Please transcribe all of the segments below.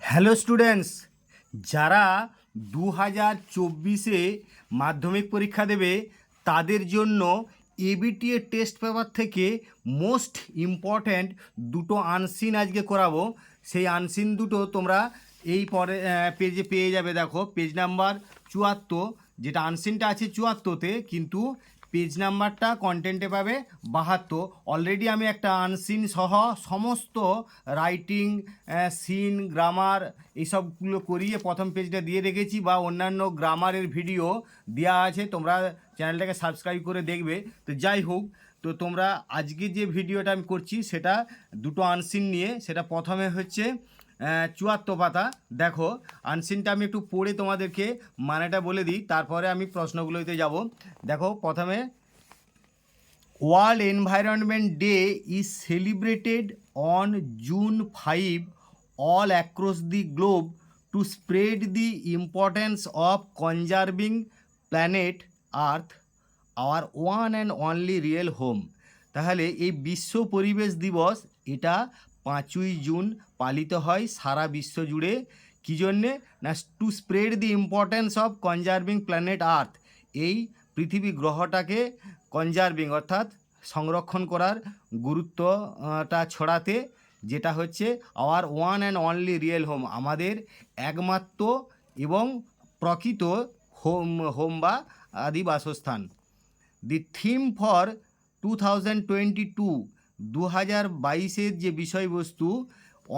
Hello students, যারা 2024-এ মাধ্যমিক পরীক্ষা দেবে তাদের জন্য এবিটিএ টেস্ট পেপার থেকে মোস্ট ইম্পর্ট্যান্ট দুটো আনসিন আজকে করাবো। সেই আনসিন দুটো তোমরা এই পরে পেজে পেয়ে যাবে। দেখো পেজ নাম্বার 74, যেটা আনসিনটা আছে 74-তে, কিন্তু পেজ নাম্বারটা কন্টেন্টে পাবে 72। অলরেডি আমি একটা আনসিন সহ সমস্ত রাইটিং, সিন, গ্রামার এইসবগুলো করিয়ে প্রথম পেজটা দিয়ে রেখেছি, বা অন্যান্য গ্রামারের ভিডিও দেওয়া আছে, তোমরা চ্যানেলটাকে সাবস্ক্রাইব করে দেখবে। তো যাই হোক, তো তোমরা আজকে যে ভিডিওটা আমি করছি সেটা দুটো আনসিন নিয়ে। সেটা প্রথমে হচ্ছে 74 পাতা। দেখো আনসিনটা আমি একটু পড়ে তোমাদেরকে মানেটা বলে দিই, তারপরে আমি প্রশ্নগুলোতে যাব। দেখো প্রথমে, world environment day is celebrated on June 5 all across the globe to spread the importance of conserving planet Earth, our one and only real home। তাহলে এই বিশ্ব পরিবেশ দিবস এটা 5ই জুন পালিত হয় সারা বিশ্ব জুড়ে। কী জন্যে? না, to spread the importance of conserving planet Earth. এই পৃথিবী গ্রহটাকে কনজার্ভিং অর্থাৎ সংরক্ষণ করার গুরুত্বটা ছড়াতে, যেটা হচ্ছে our one and only real home, আমাদের একমাত্র এবং প্রকৃত হোম বা আদি বাসস্থান। দি থিম ফর 2022 যে বিষয়বস্তু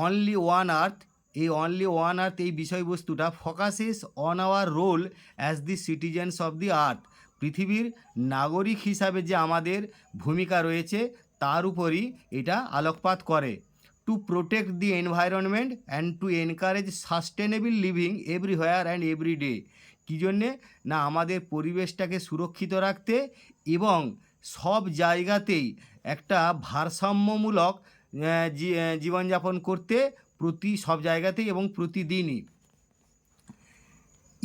অনলি ওয়ান আর্থ, এই অনলি ওয়ান আর্থ এই বিষয়বস্তুটা focuses on our role as the citizens of the Earth. পৃথিবীর নাগরিক হিসাবে যে আমাদের ভূমিকা রয়েছে তার উপরই এটা আলোকপাত করে। To protect the environment and to encourage sustainable living everywhere and every day. কী জন্যে? না, আমাদের পরিবেশটাকে সুরক্ষিত রাখতে এবং সব জায়গাতেই একটা ভারসাম্যমূলক জীবনযাপন করতে, সব জায়গাতেই এবং প্রতিদিনই।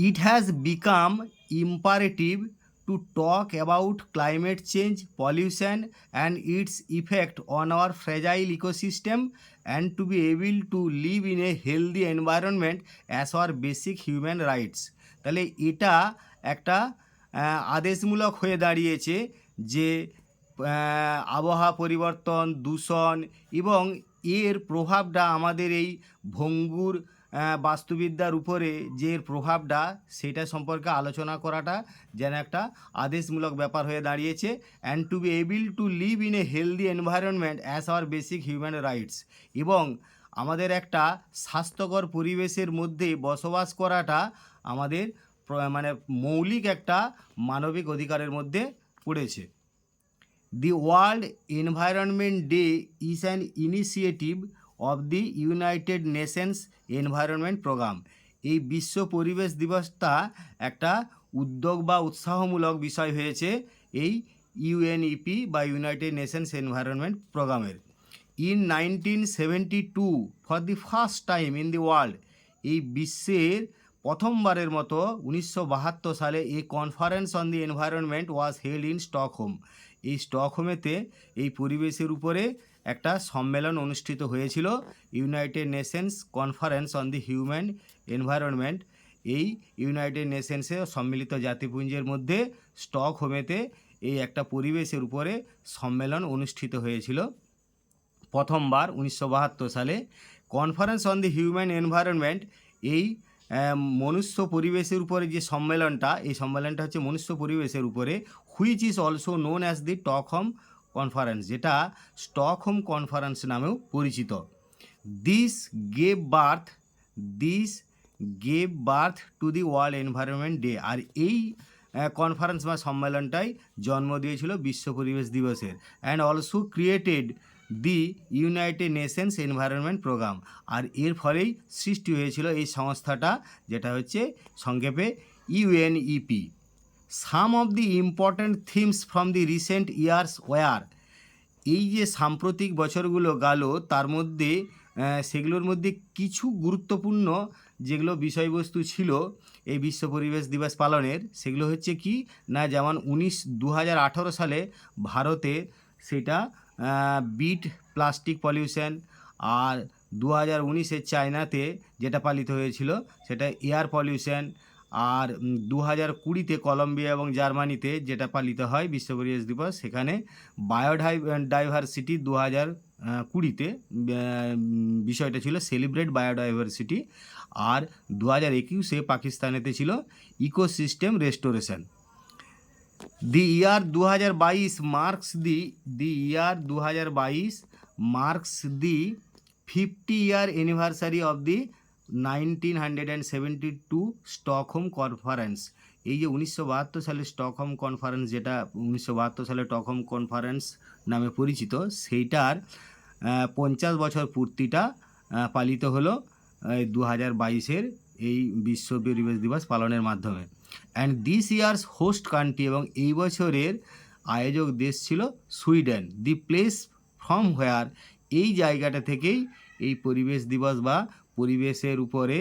It has become imperative to talk about climate change, pollution, and its effect on our fragile ecosystem, and to be able to live in a healthy environment as our basic human rights। তাহলে এটা একটা আদেশমূলক হয়ে দাঁড়িয়েছে যে আবহাওয়া পরিবর্তন, দূষণ এবং এর প্রভাবটা আমাদের এই ভঙ্গুর বাস্তুবিদ্যার উপরে যে এর প্রভাবটা, সেটা সম্পর্কে আলোচনা করাটা যেন একটা আদেশমূলক ব্যাপার হয়ে দাঁড়িয়েছে। And to be able to live in a healthy environment as our basic human rights, এবং আমাদের একটা স্বাস্থ্যকর পরিবেশের মধ্যে বসবাস করাটা আমাদের মানে মৌলিক একটা মানবিক অধিকারের মধ্যে পড়েছে। The world environment day is an initiative of the United Nations environment programme. এই বিশ্ব পরিবেশ দিবসটা একটা উদ্যোগ বা উৎসাহমূলক বিষয় হয়েছে এই ইউএনইপি বা ইউনাইটেড নেশনস এনভায়রনমেন্ট প্রোগ্রামের। In 1972, for the first time in the world, এই বিশ্বের প্রথমবারের মতো 1972 সালে a conference on the environment was held in Stockholm. এই স্টকহোমেতে এই পরিবেশের উপরে একটা সম্মেলন অনুষ্ঠিত হয়েছিল, United Nations Conference on the Human Environment. এই ইউনাইটেড নেশনসে সম্মিলিত জাতিপুঞ্জের মধ্যে স্টকহোমেতে এই একটা পরিবেশের উপরে সম্মেলন অনুষ্ঠিত হয়েছিল প্রথমবার 1972 সালে। Conference on the Human Environment, এই মনুষ্য পরিবেশের উপরে যে সম্মেলনটা, এই সম্মেলনটা হচ্ছে মনুষ্য পরিবেশের উপরে, which is also known as the Stockholm Conference, যেটা স্টকহোম কনফারেন্স নামেও পরিচিত। This gave birth to the world environment Day. আর এই কনফারেন্স বা সম্মেলনটাই জন্ম দিয়েছিল বিশ্ব পরিবেশ দিবসের। And also created the United Nations environment Programme. আর এর ফলেই সৃষ্টি হয়েছিল এই সংস্থাটা, যেটা হচ্ছে সংক্ষেপে UNEP. Some of the important themes from the recent years were, এই যে সাম্প্রতিক বছরগুলো গেল তার মধ্যে সেগুলোর মধ্যে কিছু গুরুত্বপূর্ণ যেগুলো বিষয়বস্তু ছিল এই বিশ্ব পরিবেশ দিবস পালনের, সেগুলো হচ্ছে কি না, যেমন 2018 সালে ভারতে সেটা বিট প্লাস্টিক পলিউশন, আর 2019-এ চায়নাতে যেটা পালিত হয়েছিল সেটা এয়ার পলিউশন। আর 2020-তে কলম্বিয়া এবং জার্মানিতে যেটা পালিত হয় বিশ্ব পরিবেশ দিবস, সেখানে ডাইভার্সিটি 2020-তে বিষয়টা ছিল সেলিব্রেট বায়োডাইভার্সিটি। আর 2021-এ পাকিস্তানেতে ছিল ecosystem restoration. The year 2022 marks the 50-year anniversary of the 1972 Stockholm conference. এই যে 1972 সালে স্টকহোম কনফারেন্স, যেটা 1972 সালে স্টকহোম কনফারেন্স নামে পরিচিত, সেইটার 50 বছর পূর্তিটা পালিত হলো 2022-এর এই বিশ্ব পরিবেশ দিবস পালনের মাধ্যমে। And this years host country, এবং এই বছরের আয়োজক দেশ ছিল Sweden. The place from where, এই জায়গাটা থেকেই এই পরিবেশ দিবস বা পরিবেশের উপরে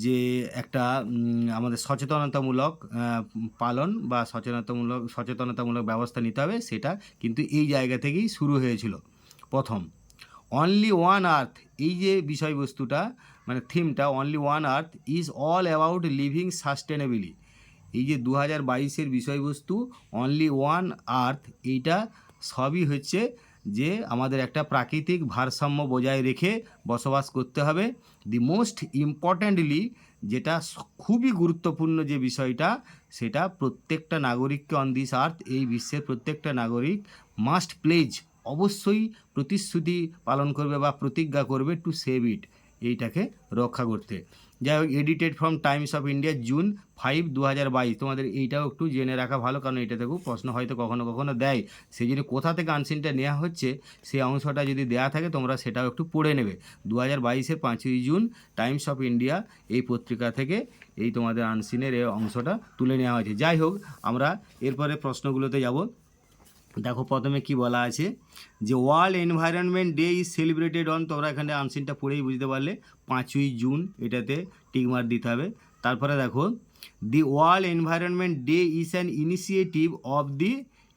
যে একটা আমাদের সচেতনতামূলক পালন বা সচেতনতামূলক ব্যবস্থা নিতে হবে, সেটা কিন্তু এই জায়গা থেকেই শুরু হয়েছিল প্রথম। অনলি ওয়ান আর্থ, এই যে বিষয়বস্তুটা মানে থিমটা, only one earth is all about living সাস্টেনেবলি। এই যে 2022-এর বিষয়বস্তু অনলি ওয়ান আর্থ, এইটা সবই হচ্ছে যে আমাদের একটা প্রাকৃতিক ভারসাম্য বজায় রেখে বসবাস করতে হবে। দি মোস্ট ইম্পর্ট্যান্টলি, যেটা খুবই গুরুত্বপূর্ণ যে বিষয়টা, সেটা প্রত্যেকটা নাগরিককে অন দিস আর্থ, এই বিশ্বের প্রত্যেকটা নাগরিক মাস্ট প্লেজ, অবশ্যই প্রতিশ্রুতি পালন করবে বা প্রতিজ্ঞা করবে টু সেভ ইট, এইটাকে রক্ষা করতে। যাই হোক, edited from Times of India June 5, 2022। তোমাদের এইটাও একটু জেনে রাখা ভালো, কারণ এটা থেকেও প্রশ্ন হয়তো কখনো কখনো দেয়। সেই জন্য কোথা থেকে আনসিনটা নেওয়া হচ্ছে সেই অংশটা যদি দেওয়া থাকে তোমরা সেটাও একটু পড়ে নেবে। 2022-এর 5ই জুন টাইমস অফ ইন্ডিয়া এই পত্রিকা থেকে এই তোমাদের আনসিনের এই অংশটা তুলে নেওয়া হয়েছে। যাই হোক, আমরা এরপরে প্রশ্নগুলোতে যাব। দেখো প্রথমে কি বলা আছে, যে world environment day is celebrated on, তোমরা এখানে আনসিনটা পড়েই বুঝতে পারলে 5ই জুন, এটাতে টিকমার্ক দিতে হবে। তারপরে দেখো, the world environment day is an initiative of the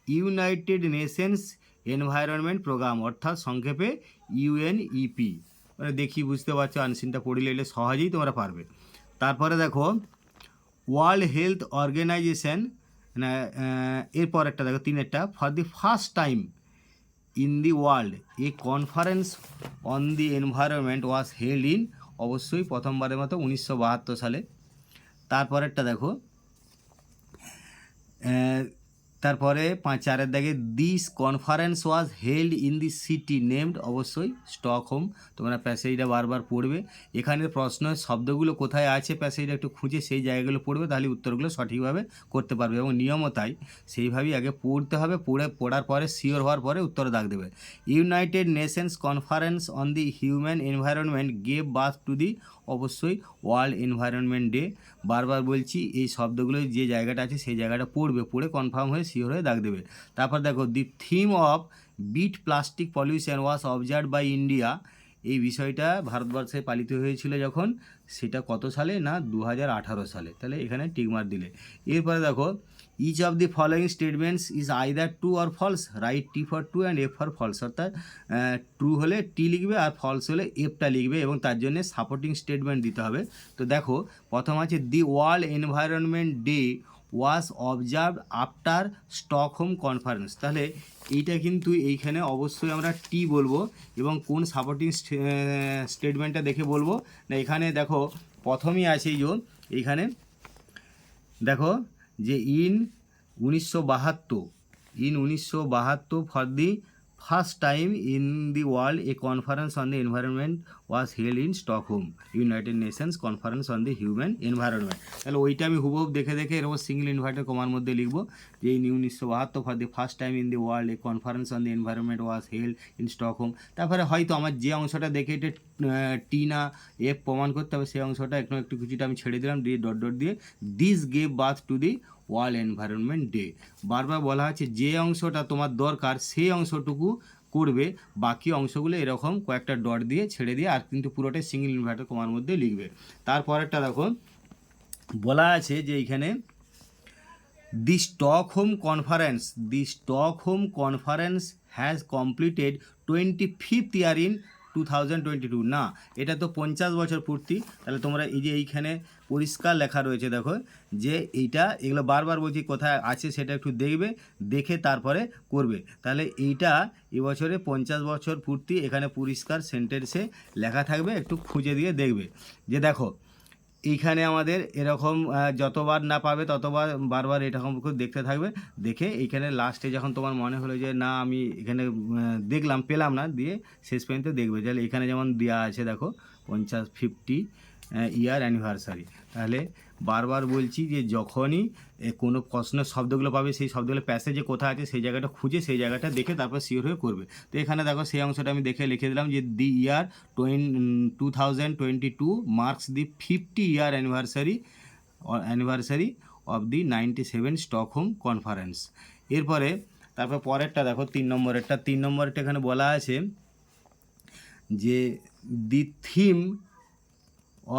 United Nations environment programme, অর্থাৎ সংক্ষেপে ইউএনইপি। মানে দেখি বুঝতে পারছো, আনসিনটা পড়ে নিলে সহজেই তোমরা পারবে। তারপরে দেখো, ওয়ার্ল্ড হেলথ অর্গানাইজেশন, এরপর একটা দেখো 3-এরটা, for the first time in the world a conference on the environment was held in, অবশ্যই প্রথমবারের মতো 1972 সালে। তারপরেরটা দেখো, তারপরে 4-এর দাগে, this conference was held in the city named, অবশ্যই স্টকহোম। তোমরা প্যাসেজটা বারবার পড়বে। এখানের প্রশ্নের শব্দগুলো কোথায় আছে প্যাসেজটা একটু খুঁজে সেই জায়গাগুলো পড়বে, তাহলে উত্তরগুলো সঠিকভাবে করতে পারবে। এবং নিয়মও তাই, সেইভাবেই আগে পড়তে হবে, পড়ার পরে শিওর হওয়ার পরে উত্তর দাগ দেবে। United Nations Conference on the Human environment gave birth to দি, অবশ্যই ওয়ার্ল্ড এনভায়রনমেন্ট ডে। বারবার বলছি, এই শব্দগুলো যে জায়গাটা আছে সেই জায়গাটা পড়বে, পড়ে কনফার্ম হয়ে শিওর হয়ে দাগ দেবে। তারপর দেখো, the theme of beat plastic pollution was observed by India, এই বিষয়টা ভারতবর্ষে পালিত হয়েছিল যখন, সেটা কত সালে না 2018 সালে। তাহলে এখানে টিকমার্ক দিলে। এরপরে দেখো, each of the following statements is either true or false, write T for true and F for false, অর্থাৎ ট্রু হলে টি লিখবে আর ফলস হলে এফটা লিখবে, এবং তার জন্য সাপোর্টিং স্টেটমেন্ট দিতে হবে। তো দেখো, প্রথম আছে, the world environment day was observed after Stockholm conference. তাহলে এইটা কিন্তু এইখানে অবশ্যই আমরা টি বলবো, এবং কোন সাপোর্টিং স্টেটমেন্টটা দেখে বলবো না, এখানে দেখো প্রথমেই আছে এইখানে দেখো যে in 1972 for the first time in the world a conference on the environment was held in Stockholm, United Nations Conference on the Human environment. তাহলে ওইটা আমি হুবহুব দেখে এরকম সিঙ্গল ইনভার্টেড কমার মধ্যে লিখবো যে in 1972 for the first time in the world a conference on the environment was held in Stockholm. তারপরে হয়তো আমার যে অংশটা দেখে এটা টি না এফ প্রমাণ করতে হবে, সেই অংশটা একটু কিছুটা আমি ছেড়ে দিলাম, দিয়ে ডট ডট দিয়ে this gave birth to the world environment day. বারবার বলা হচ্ছে যে অংশটা তোমার দরকার সেই অংশটুকু করবে, বাকি অংশগুলো এরকম কয়েকটা ডট দিয়ে ছেড়ে দিয়ে আর কিন্তু পুরোটাই সিঙ্গল ইনভার্টেড কমার মধ্যে লিখবে। তারপরেরটা দেখো বলা আছে যে এইখানে the Stockholm Conference has completed 25th year in 2022 না, এটা তো 50 বছর পূর্তি। তাহলে তোমরা এই যে এইখানে পরিষ্কার লেখা রয়েছে দেখো যে এইটা, এগুলো বারবার বলছি কোথায় আছে সেটা একটু দেখবে, দেখে তারপরে করবে। তাহলে এইটা এবছরে 50 বছর পূর্তি, এখানে পরিষ্কার সেন্টেন্সে লেখা থাকবে, একটু খুঁজে দিয়ে দেখবে। যে দেখো এইখানে আমাদের এরকম যতবার না পাবে ততবার বারবার এরকম করে দেখতে থাকবে, দেখে এইখানে লাস্টে যখন তোমার মনে হলো যে না আমি এখানে দেখলাম পেলাম না, দিয়ে শেষ পর্যন্ত দেখবে। তাহলে এখানে যেমন দেওয়া আছে দেখো 50 ইয়ার অ্যানিভার্সারি। তাহলে বারবার বলছি যে যখনই কোনো প্রশ্নের শব্দগুলো পাবে, সেই শব্দগুলো প্যাসেজে কোথায় আছে সেই জায়গাটা খুঁজে সেই জায়গাটা দেখে তারপর শিওর হয়ে করবে। তো এখানে দেখো সেই অংশটা আমি দেখে লিখে দিলাম যে দি ইয়ার 2022 marks the 50 year anniversary of the 97 Stockholm conference. এরপরে তারপর পরেরটা দেখো 3 নম্বরেরটা এখানে বলা আছে যে the theme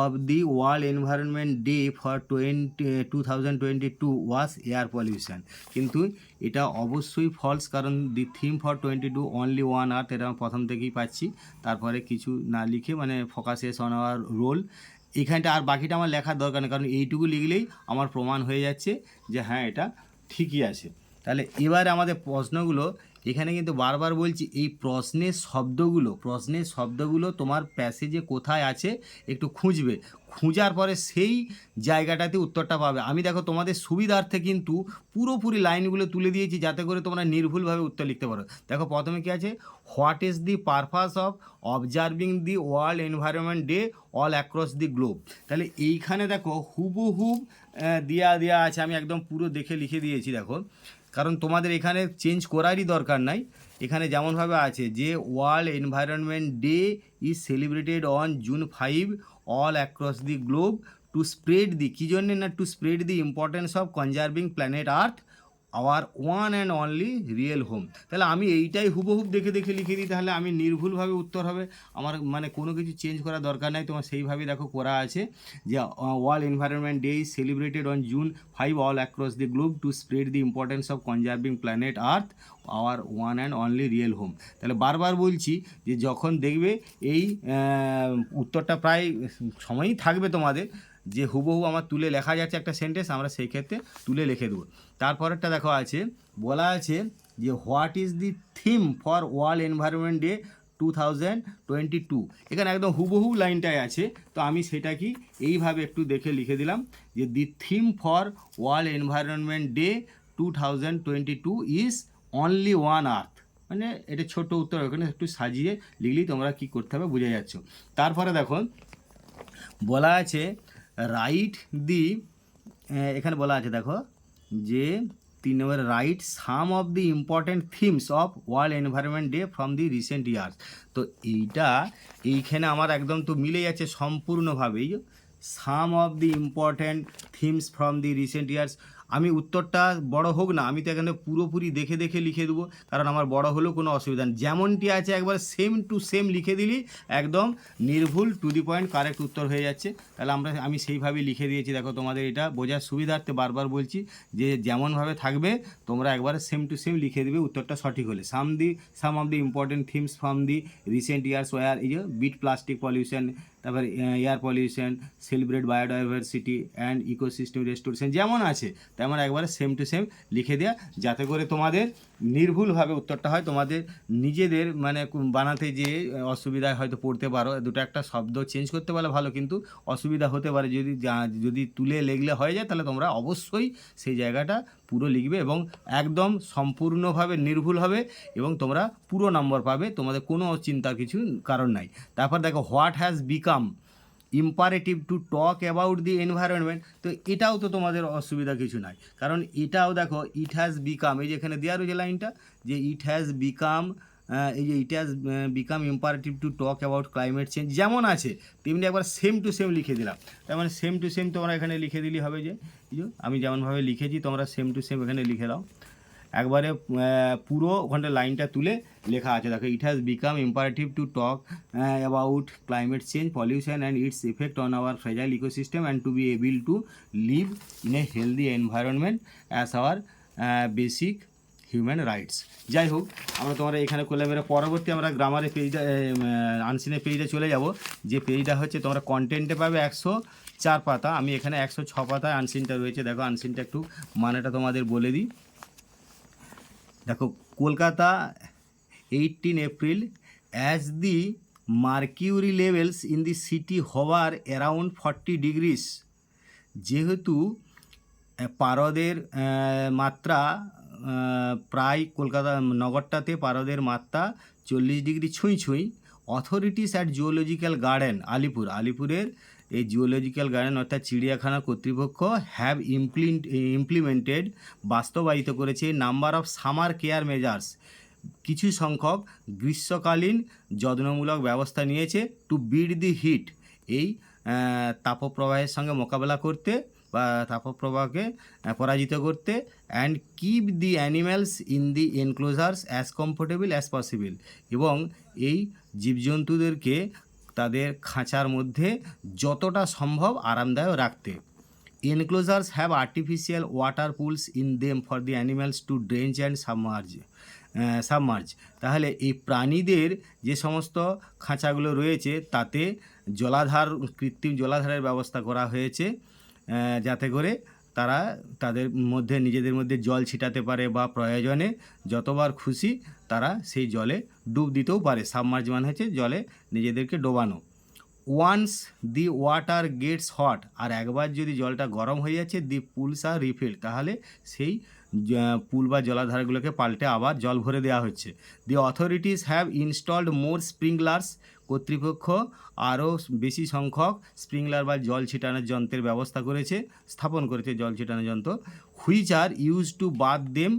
of the World Environment Day for 2022 was air pollution, কিন্তু এটা অবশ্যই ফলস, কারণ the theme for 22 only one আর্থ, এটা আমি প্রথম থেকেই পাচ্ছি। তারপরে কিছু না লিখে মানে ফোকাসেস অন আওয়ার রোল, এখানটা আর বাকিটা আমার লেখার দরকার নেই, কারণ এইটুকু লিখলেই আমার প্রমাণ হয়ে যাচ্ছে যে হ্যাঁ এটা ঠিকই আছে। তাহলে এবার আমাদের প্রশ্নগুলো এখানে কিন্তু বারবার বলছি, এই প্রশ্নের শব্দগুলো তোমার প্যাসেজে কোথায় আছে একটু খুঁজবে, খোঁজার পরে সেই জায়গাটাতে উত্তরটা পাবে। আমি দেখো তোমাদের সুবিধার্থে কিন্তু পুরোপুরি লাইনগুলো তুলে দিয়েছি যাতে করে তোমরা নির্ভুলভাবে উত্তর লিখতে পারো। দেখো প্রথমে কী আছে, what is the purpose of observing the world environment day all across the globe. তাহলে এইখানে দেখো হুবহুব দেয়া আছে, আমি একদম পুরো দেখে লিখে দিয়েছি দেখো, কারণ তোমাদের এখানে চেঞ্জ করারই দরকার নাই। এখানে যেমনভাবে আছে যে world environment day is celebrated on June 5 all across the globe to spread the, কী জন্যে না, to spread the importance of conserving planet Earth our one and only real home. তাহলে আমি এইটাই হুবহুব দেখে লিখে দিই, তাহলে আমি নির্ভুলভাবে উত্তর হবে, আমার মানে কোনো কিছু চেঞ্জ করার দরকার নাই। তোমার সেইভাবেই দেখো করা আছে যে world environment day is celebrated on June 5 all across the globe to spread the importance of conserving planet Earth our one and only real home. তাহলে বারবার বলছি যে যখন দেখবে এই উত্তরটা প্রায় সময়ই থাকবে তোমাদের, যে হুবহু আমার তুলে লেখা যাচ্ছে একটা সেন্টেন্স, আমরা সেই ক্ষেত্রে তুলে লিখে দেবো। তারপরেরটা দেখো আছে, বলা আছে যে what is the theme for world environment day 2022। এখানে একদম হুবহু লাইনটাই আছে, তো আমি সেটা কি এইভাবে একটু দেখে লিখে দিলাম যে the theme for world environment day 2022 is only one আর্থ। মানে এটা ছোট উত্তর, ওখানে একটু সাজিয়ে লিখলেই তোমরা কী করতে হবে বুঝে যাচ্ছ। তারপরে দেখো বলা আছে রাইট দি, এখানে বলা আছে দেখো যে 3 নম্বরে write some of the important themes of World environment Day from the recent years. তো এইখানে আমার একদম তো মিলে যাচ্ছে সম্পূর্ণভাবেই, some of the important themes from the recent years. আমি উত্তরটা বড় হোক না, আমি তো এখানে পুরোপুরি দেখে লিখে দেবো, কারণ আমার বড় হলেও কোনো অসুবিধা নেই। যেমনটি আছে একবার সেম টু সেম লিখে দিলি একদম নির্ভুল টু দি পয়েন্ট কারেক্ট উত্তর হয়ে যাচ্ছে। তাহলে আমি সেইভাবেই লিখে দিয়েছি। দেখো তোমাদের এটা বোঝার সুবিধার্থে বারবার বলছি যে যেমনভাবে থাকবে তোমরা একবারে সেম টু সেম লিখে দেবে উত্তরটা সঠিক হলে। Some of the important themes from the recent years were, এই যে বিট প্লাস্টিক পলিউশন, তারপর air pollution, celebrate biodiversity and ecosystem restoration, যেমন আছে তেমন একবারে সেম টু সেম লিখে দেওয়া, যাতে করে তোমাদের নির্ভুলভাবে উত্তরটা হয়। তোমাদের নিজেদের মানে বানাতে যে অসুবিধায় হয়তো পড়তে পারো, দুটো একটা শব্দ চেঞ্জ করতে পারলে ভালো, কিন্তু অসুবিধা হতে পারে যদি তুলে লিখলে হয়ে যায়, তাহলে তোমরা অবশ্যই সেই জায়গাটা পুরো লিখবে এবং একদম সম্পূর্ণভাবে নির্ভুল হবে এবং তোমরা পুরো নম্বর পাবে, তোমাদের কোনো চিন্তার কিছু কারণ নাই। তারপর দেখো what has become imperative to talk about the environment. তো এটাও তো তোমাদের অসুবিধা কিছু নাই, কারণ এটাও দেখো ইট হ্যাজ বিকাম, এই যে এখানে দেওয়া রয়েছে লাইনটা যে ইট হ্যাজ বিকাম, এই যে ইট has become imperative to talk about climate change, যেমন আছে তেমনি একবার সেম টু সেম লিখে দিলাম। তার মানে সেম টু সেম তোমরা এখানে লিখে দিলেই হবে, যে আমি যেমনভাবে লিখেছি তোমরা সেম টু সেম এখানে লিখে দাও। একবারে পুরো ওখানটা লাইনটা তুলে লেখা আছে দেখো, it has become imperative to talk about climate change pollution and its effect on our fragile ecosystem and to be able to live in a healthy environment as our basic human rights. যাই হোক, আমরা তোমরা এখানে করলে এবারে পরবর্তী আমরা গ্রামারের পেজটা আনসিনের পেজটা চলে যাব। যে পেজটা হচ্ছে তোমরা কন্টেন্টে পাবে 104 পাতা, আমি এখানে 106 পাতায় আনসিনটা রয়েছে। দেখো আনসিনটা একটু মানেটা তোমাদের বলে দিই। দেখো, Kolkata 18 April, as the mercury levels in the city হওয়ার অ্যারাউন্ড 40 ডিগ্রিস। যেহেতু পারদের মাত্রা প্রায় কলকাতা নগরটাতে পারদের মাত্রা 40 ডিগ্রি ছুঁই ছুঁই, অথরিটিস অ্যাট জুওলজিক্যাল গার্ডেন আলিপুরের এই জুওলজিক্যাল গার্ডেন অর্থাৎ চিড়িয়াখানা কর্তৃপক্ষ হ্যাভ ইমপ্লিমেন্টেড বাস্তবায়িত করেছে number of summer care measures, কিছু সংখ্যক গ্রীষ্মকালীন যত্নমূলক ব্যবস্থা নিয়েছে টু বিট দি হিট, এই তাপপ্রবাহের সঙ্গে মোকাবেলা করতে বা তাপপ্রবাহকে পরাজিত করতে, and keep the animals in the enclosures as comfortable as possible, এবং এই জীবজন্তুদেরকে তাদের খাঁচার মধ্যে যতটা সম্ভব আরামদায়ক রাখতে। Enclosures have artificial water pools in them for the animals to drench and submerge. তাহলে এই প্রাণীদের যে সমস্ত খাঁচাগুলো রয়েছে তাতে কৃত্রিম জলাধারের ব্যবস্থা করা হয়েছে, যাতে করে তারা তাদের মধ্যে নিজেদের মধ্যে জল ছিটাতে পারে বা প্রয়োজনে যতবার খুশি তারা সেই জলে ডুব দিতেও পারে। সাবমার্জ মানে হচ্ছে জলে নিজেদেরকে ডোবানো। Once the water gets hot, আর একবার যদি জলটা গরম হয়ে যাচ্ছে, দি পুলস আর রিফিল, তাহলে সেই পুল বা জলাধারগুলোকে পাল্টে আবার জল ভরে দেওয়া হচ্ছে। দি অথরিটিস হ্যাভ ইনস্টলড মোর স্প্রিংলার্স, কর্তৃপক্ষ আরও বেশি সংখ্যক স্প্রিংলার বা জল ছিটানোর যন্ত্রের ব্যবস্থা স্থাপন করেছে জল ছিটানোর যন্ত্র। Which are used to bathe them,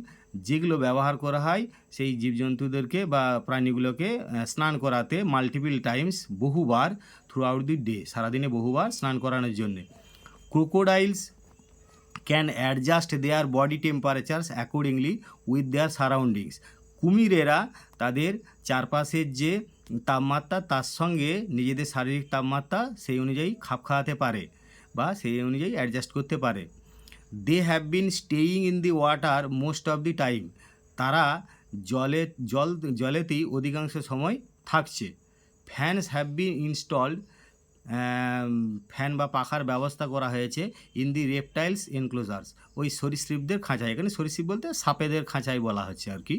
যেগুলো ব্যবহার করা হয় সেই জীবজন্তুদেরকে বা প্রাণীগুলোকে স্নান করাতে মাল্টিপল টাইমস, বহুবার, থ্রু আউট দি ডে, সারাদিনে বহুবার স্নান করানোর জন্যে। Crocodiles can adjust their body temperatures accordingly with their surroundings, কুমিরেরা তাদের চারপাশের যে তাপমাত্রা তার সঙ্গে নিজেদের শারীরিক তাপমাত্রা সেই অনুযায়ী খাপ খাওয়াতে পারে বা সেই অনুযায়ী অ্যাডজাস্ট করতে পারে। They have been staying in the water most of the time, তারা জলেতেই অধিকাংশ সময় থাকছে। Fans have been installed, fan বা পাখার ব্যবস্থা করা হয়েছে ইন দি রেপটাইলস এনক্লোজার্স, ওই সরীসৃপদের খাঁচায়, এখানে সরীসৃপ বলতে সাপেদের খাঁচায় বলা হচ্ছে আর কি।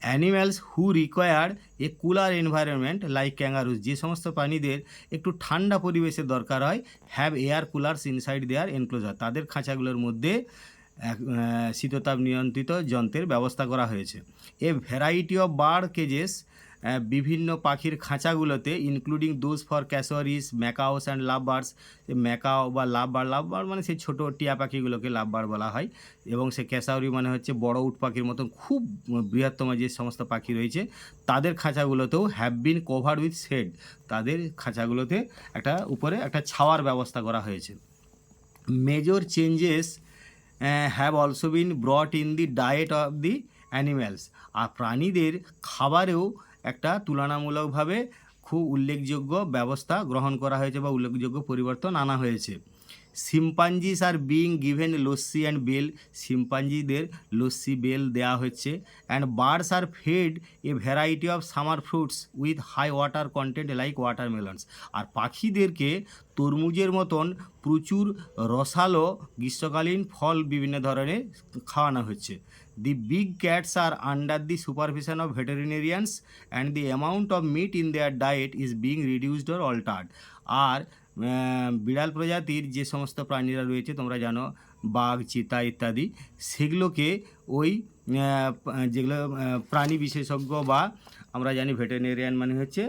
Animals who required a cooler environment like kangaroos, যে সমস্ত প্রাণীদের একটু ঠান্ডা পরিবেশের দরকার হয়, have air coolers inside their enclosure, তাদের খাঁচাগুলোর মধ্যে শীততাপ নিয়ন্ত্রিত যন্ত্রের ব্যবস্থা করা হয়েছে। A variety of bird cages, বিভিন্ন পাখির খাঁচাগুলোতে, including those for cassowaries, macaws and love birds, macaw বা লাভ বার্ড মানে সেই ছোটো টিয়া পাখিগুলোকে লাভ বার্ড বলা হয়, এবং সে ক্যাসাওরি মানে হচ্ছে বড় উট পাখির মতন খুব বৃহত্তম যে সমস্ত পাখি রয়েছে তাদের খাঁচাগুলোতেও have been covered with shade, তাদের খাঁচাগুলোতে উপরে একটা ছাওয়ার ব্যবস্থা করা হয়েছে। Major changes have also been brought in the diet of the animals, আর প্রাণীদের খাবারেও একটা তুলনামূলকভাবে খুব উল্লেখযোগ্য ব্যবস্থা গ্রহণ করা হয়েছে বা উল্লেখযোগ্য পরিবর্তন আনা হয়েছে। Chimpanzees are being given lassi and bael, শিম্পাঞ্জিদের লস্যি বেল দেওয়া হচ্ছে। And birds are fed a variety of summer fruits with high water content like watermelons, আর পাখিদেরকে তরমুজের মতন প্রচুর রসালো গ্রীষ্মকালীন ফল বিভিন্ন ধরনের খাওয়ানো হচ্ছে। The big cats are under the supervision of veterinarians and the amount of meat in their diet is being reduced or altered. আর বিড়াল প্রজাতির যে সমস্ত প্রাণীরা রয়েছে তোমরা জানো, বাঘ, চিতা ইত্যাদি, সেগুলোকে ওই যেগুলো প্রাণী বিশেষজ্ঞ বা আমরা জানি ভেটেরিনারিয়ান মানে হচ্ছে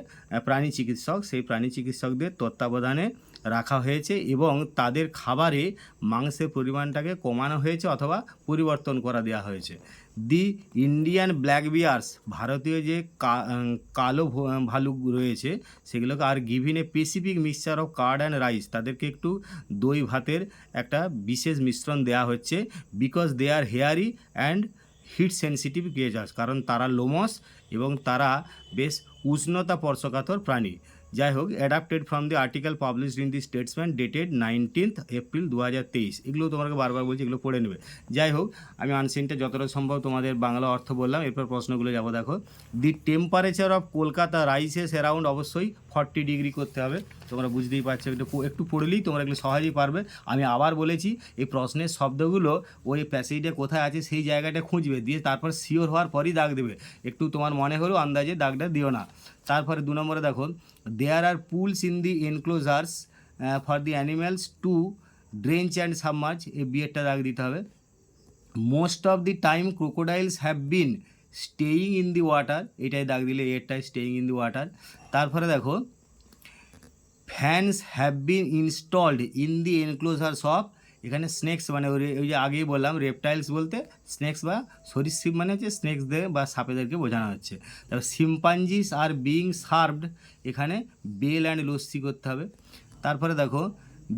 প্রাণী চিকিৎসক, সেই প্রাণী চিকিৎসকদের তত্ত্বাবধানে রাখা হয়েছে এবং তাদের খাবারে মাংসের পরিমাণটাকে কমানো হয়েছে অথবা পরিবর্তন করা দেওয়া হয়েছে। দি ইন্ডিয়ান ব্ল্যাক বিয়ার্স, ভারতীয় যে কালো ভালুক রয়েছে সেগুলোকে are given a specific mixture of curd and rice, তাদেরকে একটু দই ভাতের একটা বিশেষ মিশ্রণ দেওয়া হচ্ছে। Because they are hairy and heat sensitive creatures, কারণ তারা লোমস এবং তারা বেশ উষ্ণতা স্পর্শকাতর প্রাণী। যাই হোক, adapted from the article published in the Statesman dated 19 April 2023। এগুলো তোমাকে বারবার বলছি, এগুলো পড়ে নেবে। যাই হোক, আমি আনসিনটা যতটা সম্ভব তোমাদের বাংলা অর্থ বললাম, এরপর প্রশ্নগুলো যাবো। দেখো, the temperature of Kolkata rises around, অবশ্যই 40 ডিগ্রি করতে হবে, তোমরা বুঝতেই পারছো, একটু পড়লেই তোমরা এগুলো সহজেই পারবে। আমি আবার বলেছি, এই প্রশ্নের শব্দগুলো ওই প্যাসেজে কোথায় আছে সেই জায়গাটা খুঁজবে, দিয়ে তারপর শিওর হওয়ার পরই দাগ দেবে। একটু তোমার মনে হলেও আন্দাজে দাগটা দিও না। তারপরে 2 নম্বরে দেখো, there are pools in the enclosures for the animals to drench and submerge, এই বিয়েরটা দাগ দিতে হবে। Most of the time crocodiles have been staying in the water, এটাই দাগ দিলে, এরটাই স্টেইং ইন দি ওয়াটার। তারপরে দেখো, fans have been installed in the enclosures of, এখানে স্নেকস মানে ওই যে আগেই বললাম রেপটাইলস বলতে স্নেকস বা সরীসৃপ মানে হচ্ছে স্নেকসদের বা সাপেদেরকে বোঝানো হচ্ছে। তারপর সিম্পাঞ্জিস আর বিং সার্ভড, এখানে বেল অ্যান্ড লস্যি করতে হবে। তারপরে দেখো,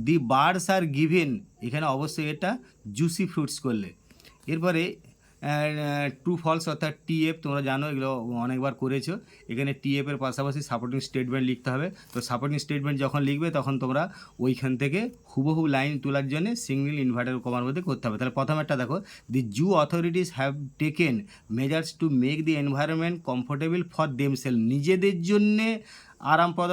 দি বার্ডস আর গিভেন, এখানে অবশ্যই এটা জুসি ফ্রুটস করলে। এরপরে ট্রু ফলস অর্থাৎ টিএফ, তোমরা জানো এগুলো অনেকবার করেছো। এখানে টিএফের পাশাপাশি সাপোর্টিং স্টেটমেন্ট লিখতে হবে। তো সাপোর্টিং স্টেটমেন্ট যখন লিখবে তখন তোমরা ওইখান থেকে হুবহু লাইন তোলার জন্য সিঙ্গেল ইনভার্টার কমার মধ্যে করতে হবে। তাহলে প্রথম একটা দেখো, the zoo authorities have taken measures to make the environment comfortable for themself, নিজেদের জন্যে আরামপ্রদ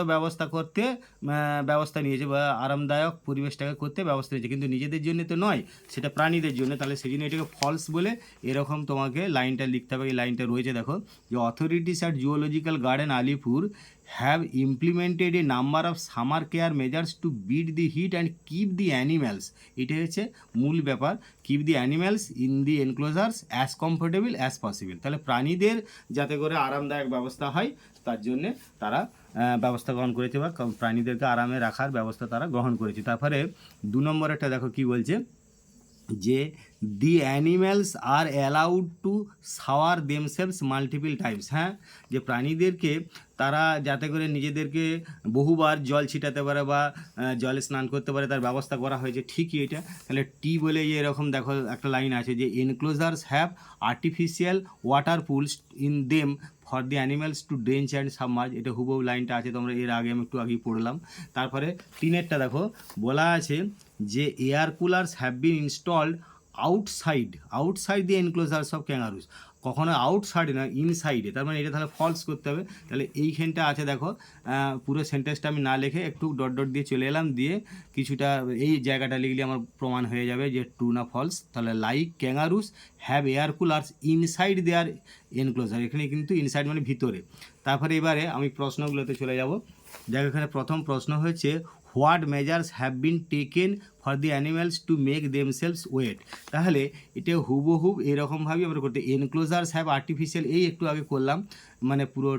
ব্যবস্থা নিয়েছে বা আরামদায়ক পরিবেশটাকে করতে ব্যবস্থা নিয়েছে, কিন্তু নিজেদের জন্য তো নয়, সেটা প্রাণীদের জন্য। তাহলে সেই জন্য এটাকে ফলস বলে এরকম তোমাকে লাইনটা লিখতে হবে। এই লাইনটা রয়েছে দেখো, যে authorities at zoological garden Alipore have implemented a number of summer care measures to beat the heat and keep the animals, এটাই হচ্ছে মূল ব্যাপার, keep the animals in the enclosures as comfortable as possible. তাহলে প্রাণীদের যাতে করে আরামদায়ক ব্যবস্থা হয় তার জন্যে তারা ব্যবস্থা গ্রহণ করেছে বা প্রাণীদেরকে আরামে রাখার ব্যবস্থা তারা গ্রহণ করেছে। তারপরে 2 নম্বরেরটা দেখো কি বলছে, যে the animals are allowed to shower themselves multiple times, হ্যাঁ, যে প্রাণীদেরকে তারা যাতে করে নিজেদেরকে বহুবার জল ছিটাতে পারে বা জলে স্নান করতে পারে তার ব্যবস্থা করা হয়েছে, ঠিকই এটা। তাহলে টি বলে যে এরকম দেখো একটা লাইন আছে, যে enclosures have artificial water pools in them for the animals to drench and submerge, এটা হুবহু লাইনটা আছে, তোমরা এর আগে আমি একটু আগেই পড়লাম। তারপরে 3-এরটা দেখো, বলা আছে যে air coolers have been installed outside the enclosures of kangaroos, কখনো আউটসাইডে না ইনসাইডে, তার মানে এটা তাহলে ফলস করতে হবে। তাহলে এইখানটা আছে দেখো, পুরো সেন্টেন্সটা আমি না লিখে একটু ডট ডট দিয়ে চলে এলাম, দিয়ে কিছুটা এই জায়গাটা লিখলে আমার প্রমাণ হয়ে যাবে যে ট্রু না ফলস। তাহলে like kangaroos have air coolers inside their enclosure, এখানে কিন্তু ইনসাইড মানে ভিতরে। তারপরে এবারে আমি প্রশ্নগুলোতে চলে যাব। দেখো এখানে প্রথম প্রশ্ন হচ্ছে, what measures have been taken for the animals to make themselves wet, তাহলে এটা হুবহুব এরকমভাবেই আমরা করতে, এনক্লোজার্স হ্যাভ আর্টিফিশিয়াল, এই একটু আগে করলাম, মানে পুরো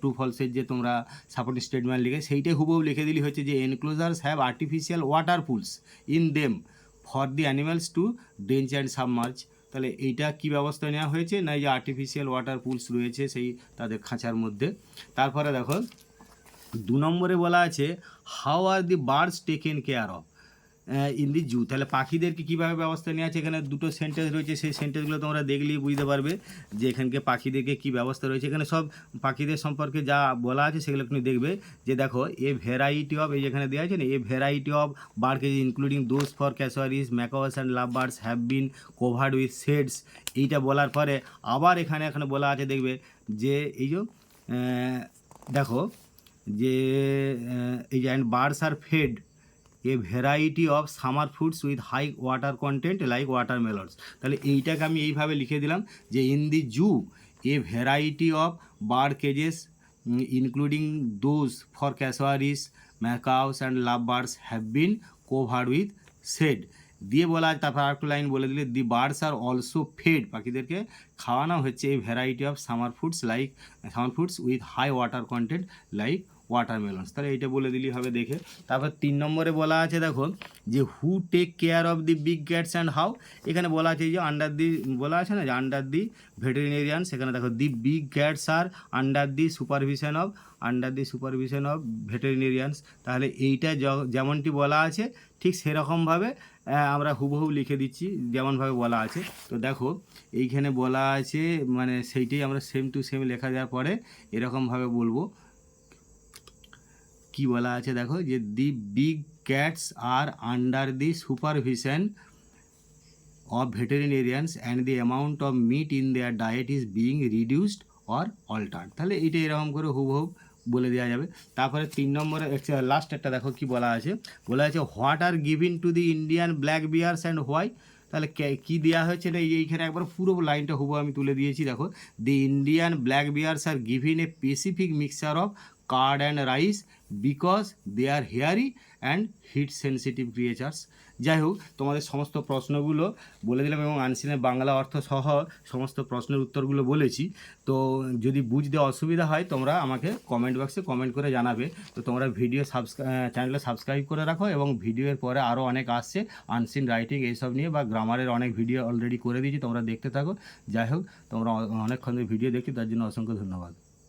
ট্রু ফলসের যে তোমরা সাপোর্টিং স্টেটমেন্ট লিখে সেইটাই হুবহু লিখে দিলি, হচ্ছে যে enclosures have artificial water pools in them for the animals to drench and submerge. তাহলে এইটা কি ব্যবস্থা নেওয়া হয়েছে না, যে আর্টিফিশিয়াল ওয়াটার পুলস রয়েছে সেই তাদের খাঁচার মধ্যে। তারপরে দেখো 2 নম্বরে বলা আছে, how are the birds taken care of in the zoo, তাহলে পাখিদেরকে কীভাবে ব্যবস্থা নেওয়া আছে, এখানে দুটো সেন্টেন্স রয়েছে, সেই সেন্টেন্সগুলো তোমরা দেখলেই বুঝতে পারবে যে এখানকে পাখিদেরকে কী ব্যবস্থা রয়েছে। এখানে সব পাখিদের সম্পর্কে যা বলা আছে সেগুলো তুমি দেখবে, যে দেখো এ ভ্যারাইটি অফ, এই যেখানে দেওয়া আছে না, a variety of bird cage including those for cassowaries macaws and love birds have been covered with shades, এইটা বলার পরে আবার এখানে বলা আছে দেখবে যে এই যে দেখো যে এই যে and birds are fed a variety of summer fruits with high water content like watermelons, তাহলে এইটাকে আমি এইভাবে লিখে দিলাম যে in the zoo a variety of bird cages including those for cassowaries macaws and love birds have been covered with shade, দিয়ে বলা আছে তারপর আরেকটু লাইন বলে দিলে, the birds are also fed, পাখিদেরকে খাওয়ানো হচ্ছে এই variety of summer fruits with high water content like watermelons, তাহলে এইটা বলে দিলেই হবে দেখে। তারপর 3 নম্বরে বলা আছে দেখো, যে who take care of the big cats and how, এখানে বলা আছে যে আন্ডার দি বলা আছে না, যে আন্ডার দি ভেটেরিনেরিয়ানস, এখানে দেখো the big cats are under the supervision of veterinarians, তাহলে এইটা যেমনটি বলা আছে ঠিক সেরকমভাবে আমরা হুবহু লিখে দিচ্ছি যেমনভাবে বলা আছে। তো দেখো এইখানে বলা আছে মানে সেইটাই আমরা সেম টু সেম লেখা দেওয়ার পরে এরকমভাবে বলবো, কি বলা আছে দেখো, যে the big cats are under the supervision of veterinarians and the amount of meat in their diet is being reduced or altered। তাহলে এটা এরকম করে হুবহুব বলে দেওয়া যাবে। তারপরে 3 নম্বরে লাস্ট একটা দেখো কি বলা আছে, what are given to the Indian black bears and why. তাহলে কী দেওয়া হয়েছে এটা এইখানে একবার পুরো লাইনটা হুবহু আমি তুলে দিয়েছি দেখো, the Indian black bears are given a specific mixture of curd and rice because they are hairy and heat sensitive creatures. যাই হোক, তোমাদের সমস্ত প্রশ্নগুলো বলে দিলাম এবং আনসিনের বাংলা অর্থ সহ সমস্ত প্রশ্নের উত্তরগুলো বলেছি। তো যদি বুঝতে অসুবিধা হয় তোমরা আমাকে কমেন্ট বক্সে কমেন্ট করে জানাবে। তো তোমরা চ্যানেলে সাবস্ক্রাইব করে রাখো, এবং ভিডিওর পরে আরও অনেক আসছে আনসিন রাইটিং এইসব নিয়ে, বা গ্রামারের অনেক ভিডিও অলরেডি করে দিয়েছি, তোমরা দেখতে থাকো। যাই হোক, তোমরা অনেকক্ষণ ভিডিও দেখছি, তার জন্য অসংখ্য ধন্যবাদ।